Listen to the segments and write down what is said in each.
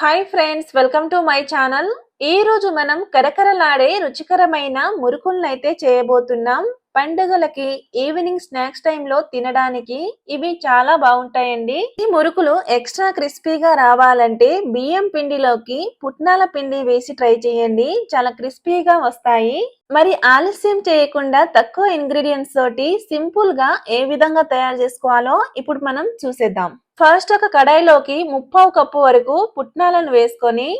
Hi friends, welcome to my channel. ఈ రోజు మనం కరకరలాడే రుచికరమైన మురుకులనైతే చేయబోతున్నాం. పండుగలకి ఈవినింగ్ స్నాక్స్ టైంలో తినడానికి ఇవి చాలా బాగుంటాయండి. ఈ మురుకులు ఎక్స్ట్రా క్రిస్పీగా రావాలంటే బియ్యం పిండిలోకి పుట్నాల పిండి వేసి ట్రై చేయండి. చాలా క్రిస్పీగా వస్తాయి. మరి ఆలస్యం చేయకుండా తక్కువ ఇంగ్రీడియంట్స్ తోటి సింపుల్ గా ఏ విధంగా తయారు చేసుకోవాలో ఇప్పుడు మనం చూసేద్దాం. ఫస్ట్ ఒక కడాయిలోకి 1/2 కప్పు వరకు పుట్నాలను వేసుకొని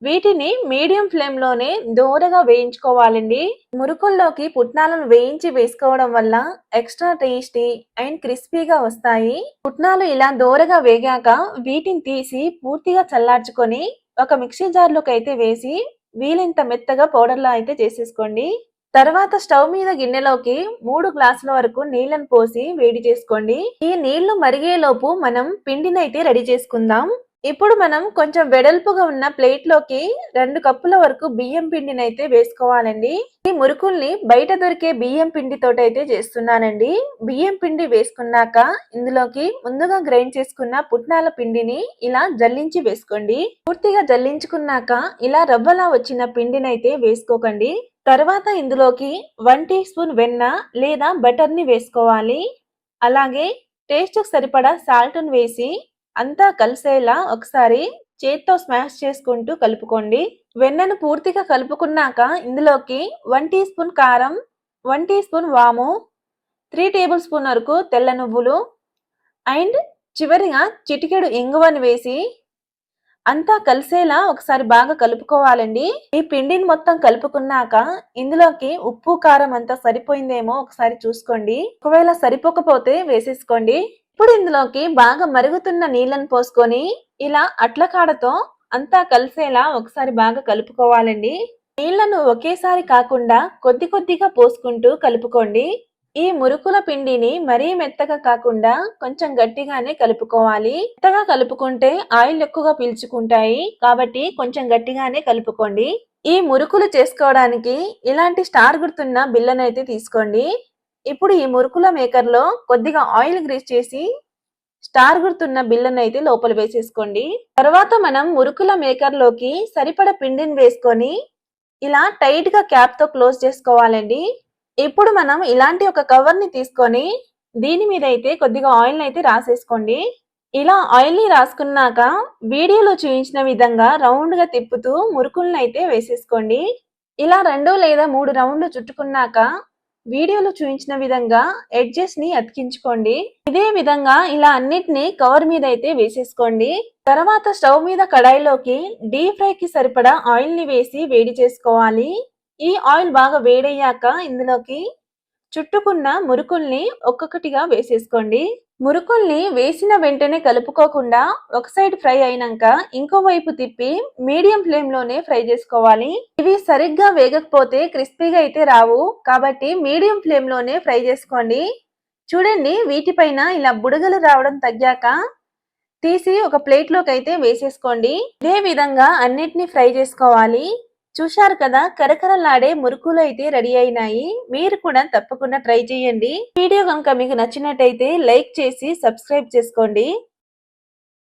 వీటిని మీడియం ఫ్లేమ్ లోనే దోరగా వేయించుకోవాలండి. మురుకుల్లోకి పుట్నాలను వేయించి వేసుకోవడం వల్ల ఎక్స్ట్రా టేస్టీ అండ్ క్రిస్పీగా వస్తాయి. పుట్నాలు ఇలా దోరగా వేగాక వీటిని తీసి పూర్తిగా చల్లార్చుకొని ఒక మిక్సీ జార్లోకి అయితే వేసి వీలైనంత మెత్తగా పౌడర్ లా అయితే చేసేసుకోండి. తర్వాత స్టవ్ మీద గిన్నెలోకి 3 గ్లాసుల వరకు నీళ్లను పోసి వేడి చేసుకోండి. ఈ నీళ్లు మరిగేలోపు మనం పిండిని అయితే రెడీ చేసుకుందాం. ఇప్పుడు మనం కొంచెం వెడల్పుగా ఉన్న ప్లేట్ లోకి 2 కప్పుల వరకు బియ్యం పిండిని అయితే వేసుకోవాలండి. ఈ మురుకుల్ని బయట దొరికే బియ్యం పిండి తోటి అయితే చేస్తున్నానండి. బియ్యం పిండి వేసుకున్నాక ఇందులోకి ముందుగా గ్రైండ్ చేసుకున్న పుట్నాల పిండిని ఇలా జల్లించి వేసుకోండి. పూర్తిగా జల్లించుకున్నాక ఇలా రవ్వలా వచ్చిన పిండిని అయితే వేసుకోకండి. తర్వాత ఇందులోకి 1 టీ స్పూన్ వెన్న లేదా బటర్ ని వేసుకోవాలి. అలాగే టేస్ట్ సరిపడా సాల్ట్ ని వేసి అంతా కలిసేలా ఒకసారి చేత్తో స్మాష్ చేసుకుంటూ కలుపుకోండి. వెన్నను పూర్తిగా కలుపుకున్నాక ఇందులోకి 1 టీ స్పూన్ కారం, 1 టీ స్పూన్ వాము, 3 టేబుల్ స్పూన్ వరకు తెల్ల నువ్వులు అండ్ చివరిగా చిటికెడు ఇంగువను వేసి అంతా కలిసేలా ఒకసారి బాగా కలుపుకోవాలండి. ఈ పిండిని మొత్తం కలుపుకున్నాక ఇందులోకి ఉప్పు కారం అంతా సరిపోయిందేమో ఒకసారి చూసుకోండి. ఒకవేళ సరిపోకపోతే వేసేసుకోండి. ఇప్పుడు ఇందులోకి బాగా మరుగుతున్న నీళ్ళను పోసుకొని ఇలా అట్ల కాడతో అంతా కలిసేలా ఒకసారి బాగా కలుపుకోవాలండి. నీళ్లను ఒకేసారి కాకుండా కొద్ది కొద్దిగా పోసుకుంటూ కలుపుకోండి. ఈ మురుకుల పిండిని మరీ మెత్తగా కాకుండా కొంచెం గట్టిగానే కలుపుకోవాలి. మెత్తగా కలుపుకుంటే ఆయిల్ ఎక్కువగా పీల్చుకుంటాయి కాబట్టి కొంచెం గట్టిగానే కలుపుకోండి. ఈ మురుకులు చేసుకోవడానికి ఇలాంటి స్టార్ గుర్తున్న బిళ్ళను అయితే తీసుకోండి. ఇప్పుడు ఈ మురుకుల మేకర్ లో కొద్దిగా ఆయిల్ గ్రీస్ చేసి స్టార్ గుర్తున్న బిళ్ళను అయితే లోపల వేసేసుకోండి. తర్వాత మనం మురుకుల మేకర్ లోకి సరిపడ పిండిని వేసుకొని ఇలా టైట్ గా క్యాప్ తో క్లోజ్ చేసుకోవాలండి. ఇప్పుడు మనం ఇలాంటి ఒక కవర్ ని తీసుకొని దీని మీద అయితే కొద్దిగా ఆయిల్ అయితే రాసేసుకోండి. ఇలా ఆయిల్ ని రాసుకున్నాక వీడియోలో చూపించిన విధంగా రౌండ్ గా తిప్పుతూ మురుకులను అయితే వేసేసుకోండి. ఇలా 2 లేదా 3 రౌండ్లు చుట్టుకున్నాక వీడియోలో చూపించిన విధంగా ఎడ్జెస్ ని అతికించుకోండి. ఇదే విధంగా ఇలా అన్నిటిని కవర్ మీద అయితే వేసేసుకోండి. తర్వాత స్టవ్ మీద కడాయిలోకి డీప్ ఫ్రై కి సరిపడా ఆయిల్ ని వేసి వేడి చేసుకోవాలి. ఈ ఆయిల్ బాగా వేడయ్యాక ఇందులోకి చుట్టుకున్న మురుకుల్ని ఒక్కొక్కటిగా వేసేసుకోండి. మురుకుల్ని వేసిన వెంటనే కలుపుకోకుండా ఒక సైడ్ ఫ్రై అయినాక ఇంకో వైపు తిప్పి మీడియం ఫ్లేమ్ లోనే ఫ్రై చేసుకోవాలి. ఇవి సరిగ్గా వేగకపోతే క్రిస్పీగా అయితే రావు కాబట్టి మీడియం ఫ్లేమ్ లోనే ఫ్రై చేసుకోండి. చూడండి, వీటిపైన ఇలా బుడగలు రావడం తగ్గాక తీసి ఒక ప్లేట్ లోకి అయితే వేసేసుకోండి. ఇదే విధంగా అన్నిటిని ఫ్రై చేసుకోవాలి. చూశారు కదా, కరకరలాడే మురుకులు అయితే రెడీ అయినాయి. మీరు కూడా తప్పకుండా ట్రై చేయండి. వీడియో కనుక మీకు నచ్చినట్టయితే లైక్ చేసి సబ్స్క్రైబ్ చేసుకోండి.